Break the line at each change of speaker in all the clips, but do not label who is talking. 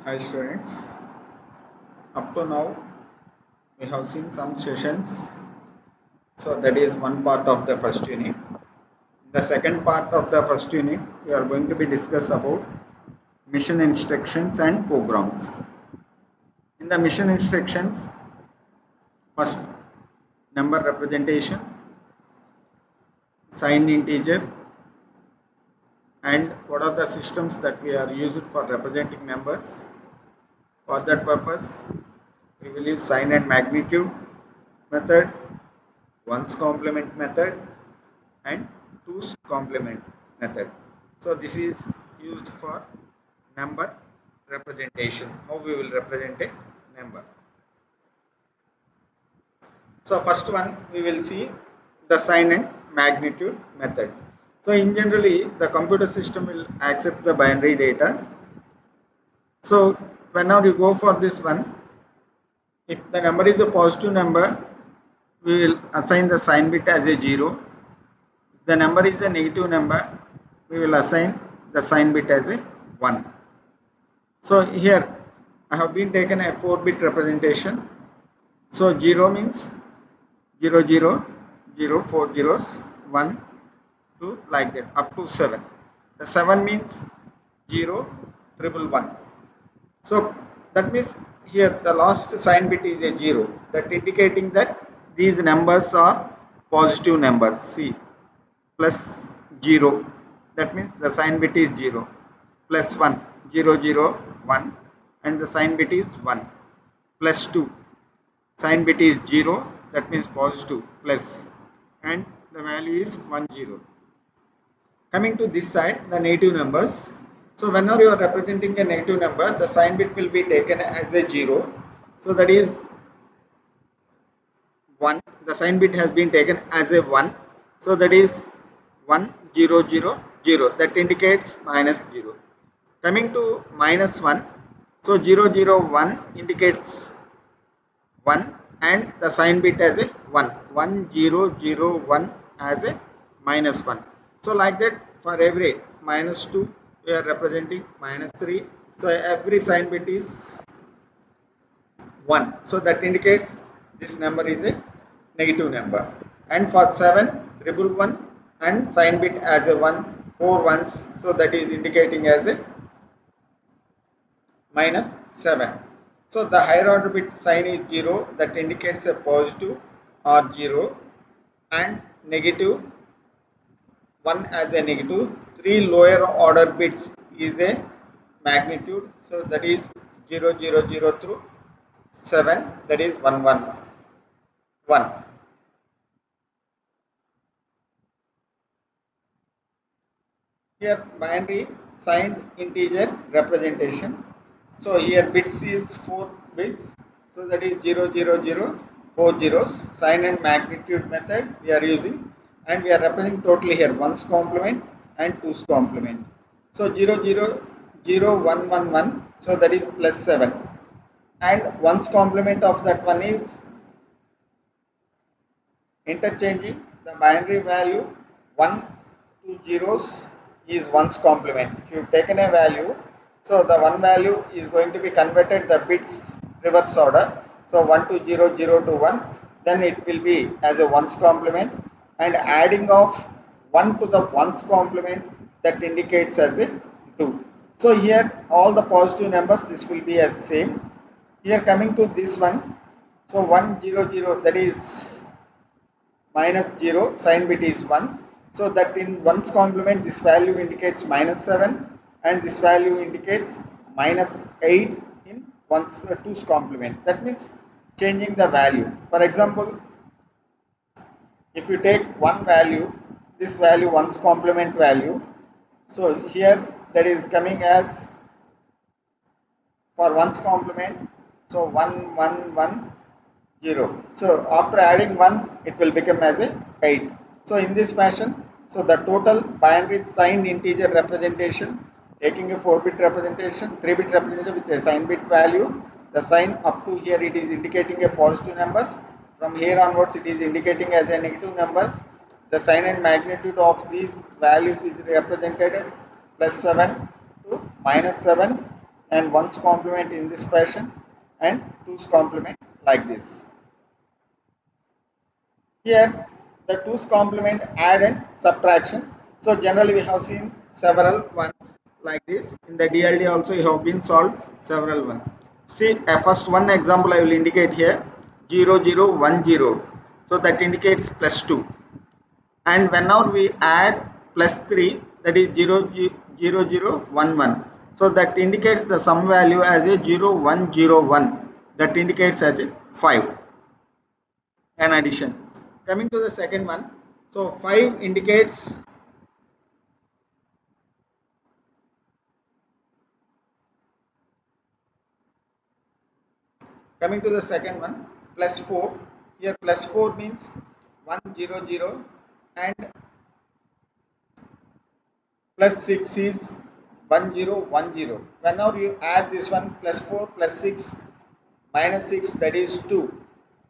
Hi students, up to now we have seen some sessions, so that is one part of the first unit. The second part of the first unit we are going to be discuss about mission instructions and programs. In the mission instructions, first number representation, signed integer, and what are the systems that we are used for representing numbers. For that purpose, we will use sign and magnitude method, ones complement method, and 2's complement method. So this is used for number representation, how we will represent a number. So first one we will see the sign and magnitude method. So in generally the computer system will accept the binary data. So whenever you go for this one, if the number is a positive number, we will assign the sign bit as a 0. If the number is a negative number, we will assign the sign bit as a 1. So here I have been taken a 4-bit representation. So 0 means 0 0 0 4 zeros 1 2 like that up to 7. The 7 means 0 triple 1. So that means here the last sign bit is a 0, that indicating that these numbers are positive numbers. See, plus 0, that means the sign bit is 0, plus 1 0 0 1, and the sign bit is 1, plus 2 sign bit is 0, that means positive, plus, and the value is 1 0. Coming to this side, the negative numbers. So whenever you are representing a negative number, the sign bit will be taken as a 0. So that is 1. The sign bit has been taken as a 1. So that is 1 0 0 0. That indicates minus 0. Coming to minus 1. So 0 0 1 indicates 1, and the sign bit as a 1. 1 0 0 1 as a minus 1. So like that for every minus 2 we are representing minus 3. So every sign bit is 1. So that indicates this number is a negative number. And for 7 triple 1 and sign bit as a 1, 4 ones. So that is indicating as a minus 7. So the higher order bit sign is 0, that indicates a positive or 0, and negative 1 as a negative. 3 lower order bits is a magnitude, so that is 0 0 0 through 7, that is 1 1 1. Here binary signed integer representation. So here bits is 4 bits, so that is 0 0 0 4 zeros. Sign and magnitude method we are using, and we are representing totally here ones complement and twos complement. So 0 0 0 1 1 1, so that is plus 7, and ones complement of that one is interchanging the binary value 1 to zeros is ones complement. If you taken a value, so the one value is going to be converted the bits reverse order. So 1 to 0 0 to 1, then it will be as a ones complement, and adding of 1 to the ones complement, that indicates as a 2. So here all the positive numbers, this will be as same. Here coming to this one, so 1 0 0, that is minus 0, sign bit is 1. So that in one's complement this value indicates minus 7, and this value indicates minus 8 in one's two's complement. That means changing the value. For example, if you take one value, this value one's complement value, so here that is coming as for one's complement, so 1 1 1 0. So after adding 1, it will become as a 8. So in this fashion, so the total binary signed integer representation, taking a 4-bit representation, 3-bit representation with a sign bit value, the sign up to here it is indicating a positive numbers, from here onwards it is indicating as a negative numbers. The sign and magnitude of these values is represented plus 7 to minus 7, and 1's complement in this fashion and 2's complement like this. Here the 2's complement add and subtraction. So generally we have seen several ones like this. In the DLD also you have been solved several ones. See first one example I will indicate here 0010. So that indicates plus 2. And whenever we add plus 3, that is 0011. So that indicates the sum value as a 0101. That indicates as a 5. An addition. Coming to the second one, so 5 indicates coming to the second one plus 4. Here plus 4 means 100 and plus 6 is 1010. Whenever you add this one plus 4 plus 6 minus 6, that is 2.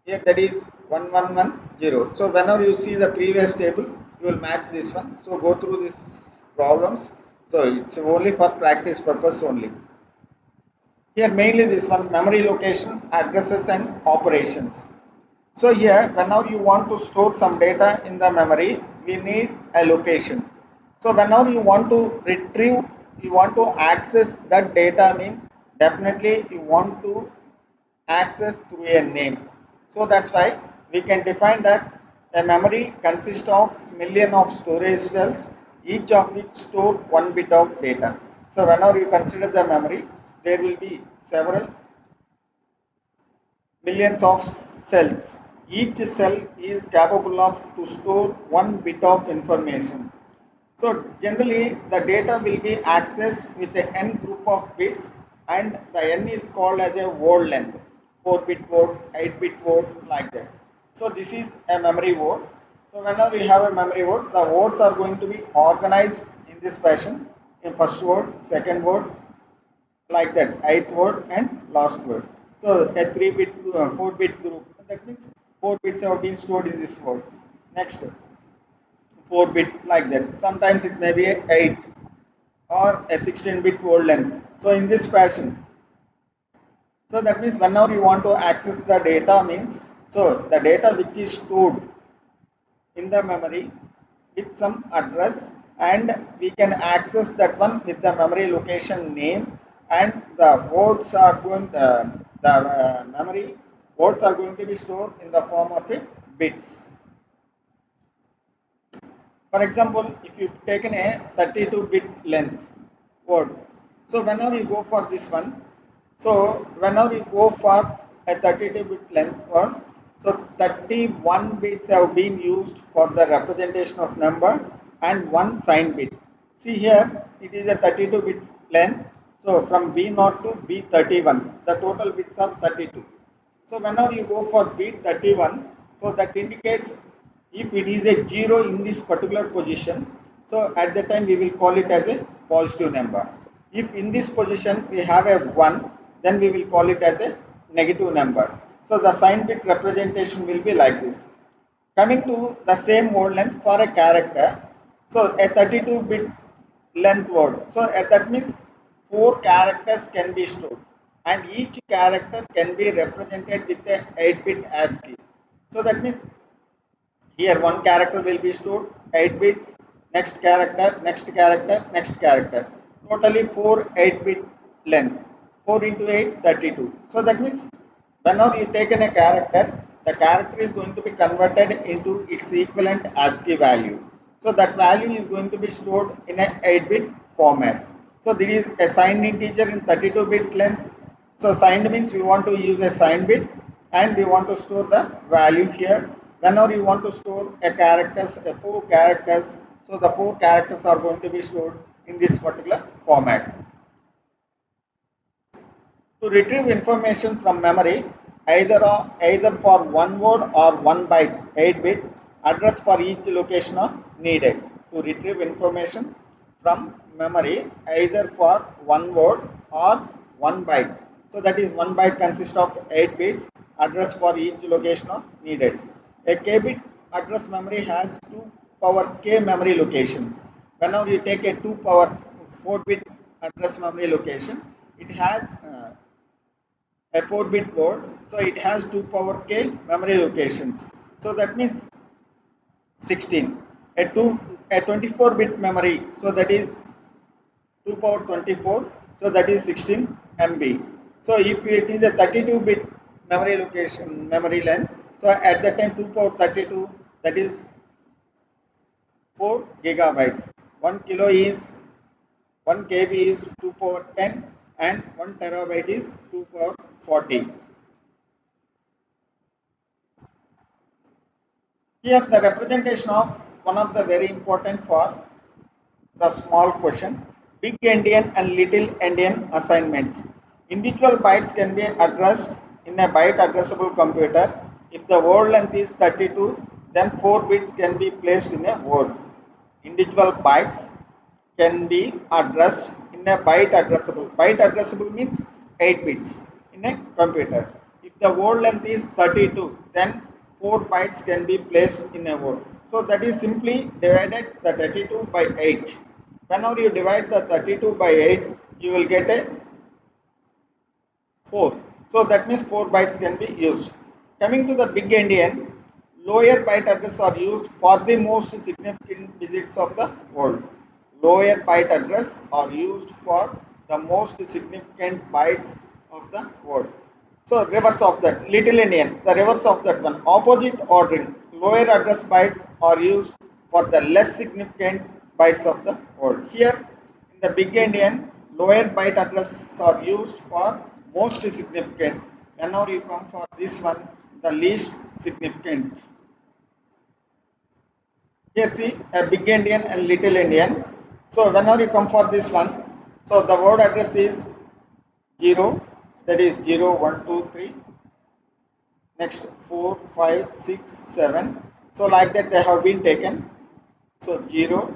Here that is 1110. So whenever you see the previous table you will match this one. So go through these problems. So it's only for practice purpose only. Here mainly this one memory location, addresses and operations. So here whenever you want to store some data in the memory, we need a location. So whenever you want to retrieve, you want to access that data means definitely you want to access through a name. So that's why we can define that a memory consists of million of storage cells, each of which store 1 bit of data. So whenever you consider the memory, there will be several millions of cells. Each cell is capable of to store 1 bit of information. So generally the data will be accessed with a n group of bits and the n is called as a word length, 4-bit word, 8-bit word like that. So this is a memory word. So whenever we have a memory word, the words are going to be organized in this fashion in first word, second word, like that, eighth word and last word. So a 3-bit, 4-bit group. That means 4 bits have been stored in this word. Next 4-bit like that. Sometimes it may be a 8 or a 16-bit word length. So in this fashion. So that means whenever you want to access the data means, so the data which is stored in the memory with some address and we can access that one with the memory location name and the words are going the memory words are going to be stored in the form of a bits. For example, if you've taken a 32-bit length word, so whenever you go for this one, so whenever you go for a 32-bit length word, so 31 bits have been used for the representation of number and one sign bit. See here, it is a 32-bit length. So from B0 to B31, the total bits are 32. So whenever you go for B31, so that indicates if it is a 0 in this particular position, so at the time we will call it as a positive number. If in this position we have a 1, then we will call it as a negative number. So the sign bit representation will be like this. Coming to the same word length for a character, so a 32-bit length word. So that means 4 characters can be stored and each character can be represented with a 8-bit ASCII. So that means here one character will be stored 8 bits, next character, next character, next character. Totally 4 8-bit lengths. 4 into 8, 32. So that means whenever you take in a character, the character is going to be converted into its equivalent ASCII value. So that value is going to be stored in a 8-bit format. So this is a signed integer in 32-bit length. So signed means we want to use a signed bit and we want to store the value here. Whenever you want to store a characters, a 4 characters, so the 4 characters are going to be stored in this particular format. To retrieve information from memory, either for one word or 1 byte 8-bit, address for each location are needed. To retrieve information from memory, either for one word or 1 byte. So that is 1 byte consists of 8 bits, address for each location are needed. A k-bit address memory has 2 power k memory locations. Whenever you take a 2 power 4-bit address memory location, it has a 4-bit word, so it has 2 power k memory locations. So that means 16. A 24-bit memory, so that is 2 power 24, so that is 16 MB. So if it is a 32-bit memory location, memory length, so at that time 2 power 32, that is 4 gigabytes. 1 kilo is 1 KB is 2 power 10 and 1 terabyte is 2 power 40. Here the representation of one of the very important for the small question, big endian and little endian assignments. Individual bytes can be addressed in a byte addressable computer. If the word length is 32, then 4 bits can be placed in a word. Individual bytes can be addressed in a byte addressable. Byte addressable means 8 bits in a computer. If the word length is 32, then 4 bytes can be placed in a word. So that is simply divided the 32 by 8. Whenever you divide the 32 by 8, you will get a 4. So that means 4 bytes can be used. Coming to the big endian, lower byte address are used for the most significant digits of the word. Lower byte address are used for the most significant bytes of the word. So reverse of that, little endian, the reverse of that one, opposite ordering. Lower address bytes are used for the less significant bytes of the word. Here in the big endian, lower byte address are used for most significant. Whenever you come for this one, the least significant. Here see a big endian and little endian. So whenever you come for this one, so the word address is 0, that is 0, 1, 2, 3. Next 4, 5, 6, 7. So like that they have been taken. So 0,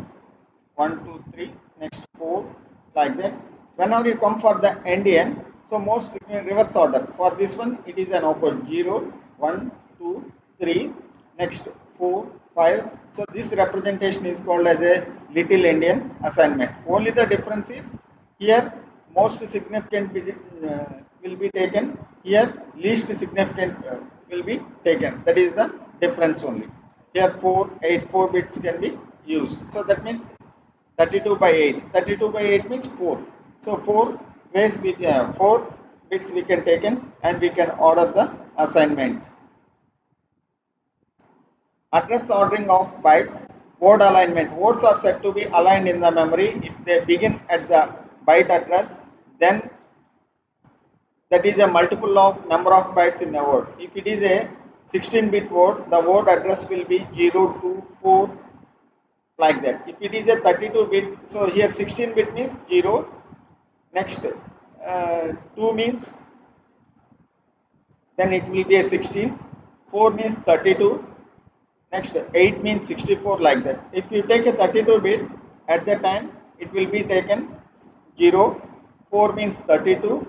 1, 2, 3. Next 4, like that. Whenever you come for the endian, so most reverse order. For this one, it is an opposite 0, 1, 2, 3. Next 4, 5. So this representation is called as a little endian assignment. Only the difference is here most significant digit will be taken. Here least significant will be taken. That is the difference only. Here 4, 8, 4 bits can be used. So that means 32 by 8. 32 by 8 means 4. So 4 ways 4 bits we can taken and we can order the assignment. Address ordering of bytes. Word alignment. Words are said to be aligned in the memory if they begin at the byte address, then that is a multiple of number of bytes in a word. If it is a 16-bit word, the word address will be 0, 2, 4, like that. If it is a 32-bit, so here 16-bit means 0. Next 2 means, then it will be a 16. 4 means 32. Next 8 means 64, like that. If you take a 32-bit, at that time it will be taken 0. 4 means 32.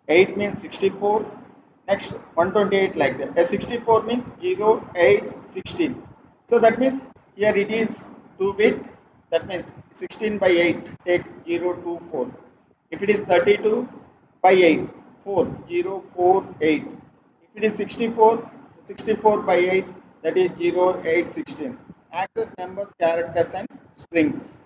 8 means 64. Next 128, like that. A 64 means 0, 8, 16. So that means here it is 2-bit. That means 16 by 8. Take 0, 2, 4. If it is 32 by 8, 4, 0, 4, 8. If it is 64, 64 by 8, that is 0, 8, 16. Access numbers, characters and strings.